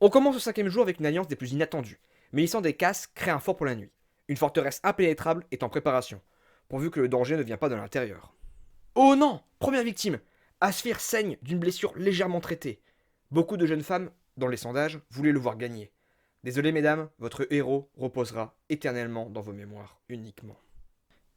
On commence le cinquième jour avec une alliance des plus inattendues. Mélissande et Cass créent un fort pour la nuit. Une forteresse impénétrable est en préparation, pourvu que le danger ne vient pas de l'intérieur. Oh non! Première victime! Asphir saigne d'une blessure légèrement traitée. Beaucoup de jeunes femmes, dans les sondages, voulaient le voir gagner. Désolé mesdames, votre héros reposera éternellement dans vos mémoires uniquement.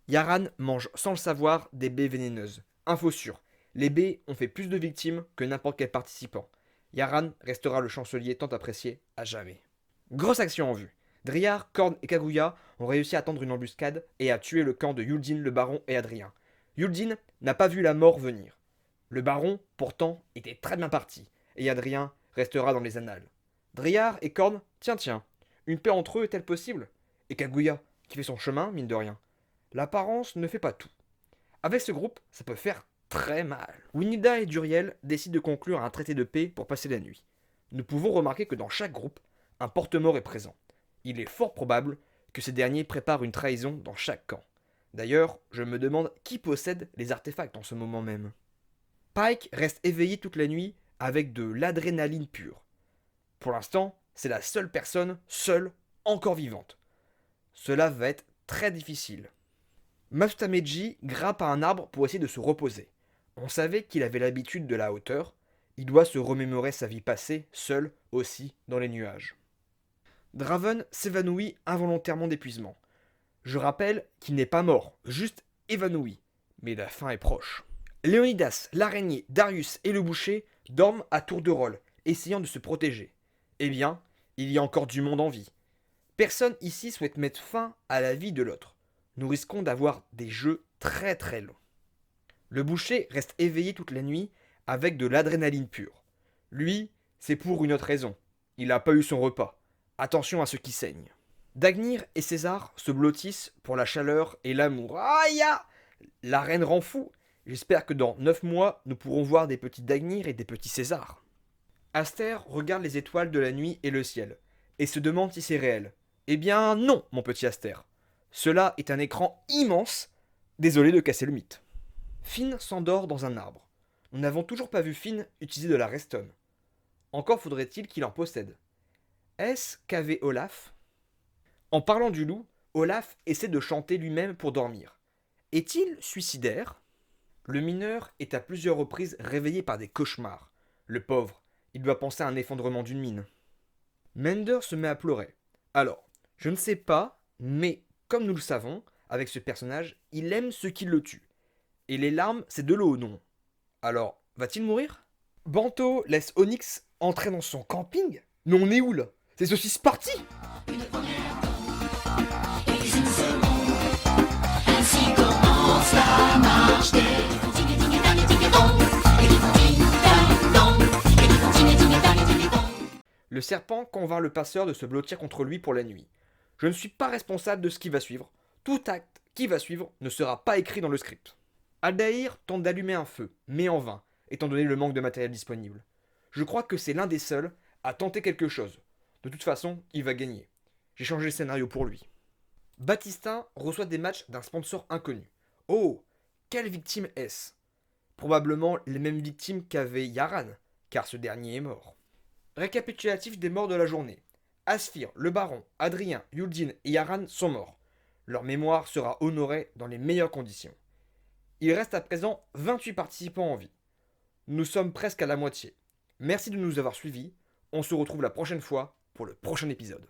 Yaran mange sans le savoir des baies vénéneuses. Info sûre, les baies ont fait plus de victimes que n'importe quel participant. Yaran restera le chancelier tant apprécié à jamais. Grosse action en vue. Driar, Korn et Kaguya ont réussi à tendre une embuscade et à tuer le camp de Yuldin, le baron et Adrien. Yuldin n'a pas vu la mort venir. Le baron, pourtant, était très bien parti, et Adrien restera dans les annales. Driar et Korn, tiens, une paix entre eux est-elle possible? Et Kaguya, qui fait son chemin, mine de rien. L'apparence ne fait pas tout. Avec ce groupe, ça peut faire très mal. Winida et Duriel décident de conclure un traité de paix pour passer la nuit. Nous pouvons remarquer que dans chaque groupe, un porte-mort est présent. Il est fort probable que ces derniers préparent une trahison dans chaque camp. D'ailleurs, je me demande qui possède les artefacts en ce moment même. Pike reste éveillé toute la nuit avec de l'adrénaline pure. Pour l'instant, c'est la seule personne, seule, encore vivante. Cela va être très difficile. Masutameji grimpe à un arbre pour essayer de se reposer. On savait qu'il avait l'habitude de la hauteur. Il doit se remémorer sa vie passée, seul aussi, dans les nuages. Draven s'évanouit involontairement d'épuisement. Je rappelle qu'il n'est pas mort, juste évanoui. Mais la fin est proche. Léonidas, l'araignée, Darius et le boucher dorment à tour de rôle, essayant de se protéger. Eh bien, il y a encore du monde en vie. Personne ici souhaite mettre fin à la vie de l'autre. Nous risquons d'avoir des jeux très très longs. Le boucher reste éveillé toute la nuit avec de l'adrénaline pure. Lui, c'est pour une autre raison. Il n'a pas eu son repas. Attention à ceux qui saignent. Dagnir et César se blottissent pour la chaleur et l'amour. Aïe! La reine rend fou. J'espère que dans 9 mois, nous pourrons voir des petits Dagnir et des petits César. Aster regarde les étoiles de la nuit et le ciel, et se demande si c'est réel. Eh bien non, mon petit Aster. Cela est un écran immense. Désolé de casser le mythe. Finn s'endort dans un arbre. Nous n'avons toujours pas vu Finn utiliser de la redstone. Encore faudrait-il qu'il en possède. Est-ce qu'avait Olaf? En parlant du loup, Olaf essaie de chanter lui-même pour dormir. Est-il suicidaire? Le mineur est à plusieurs reprises réveillé par des cauchemars. Le pauvre, il doit penser à un effondrement d'une mine. Mender se met à pleurer. Alors, je ne sais pas, mais comme nous le savons, avec ce personnage, il aime ceux qui le tuent. Et les larmes, c'est de l'eau, non? Alors, va-t-il mourir? Banto laisse Onyx entrer dans son camping? Mais on est où là? C'est ceci parti! Une première et une seconde. Ainsi commence la marche des ding ding dang ding dong. Et des ding dang dong. Et des ding dang ding dong. Le serpent convainc le passeur de se blottir contre lui pour la nuit. Je ne suis pas responsable de ce qui va suivre. Tout acte qui va suivre ne sera pas écrit dans le script. Aldaïr tente d'allumer un feu, mais en vain, étant donné le manque de matériel disponible. Je crois que c'est l'un des seuls à tenter quelque chose. De toute façon, il va gagner. J'ai changé le scénario pour lui. Baptistin reçoit des matchs d'un sponsor inconnu. Oh, quelle victime est-ce? Probablement les mêmes victimes qu'avait Yaran, car ce dernier est mort. Récapitulatif des morts de la journée. Asphir, le baron, Adrien, Yuldin et Yaran sont morts. Leur mémoire sera honorée dans les meilleures conditions. Il reste à présent 28 participants en vie. Nous sommes presque à la moitié. Merci de nous avoir suivis. On se retrouve la prochaine fois pour le prochain épisode.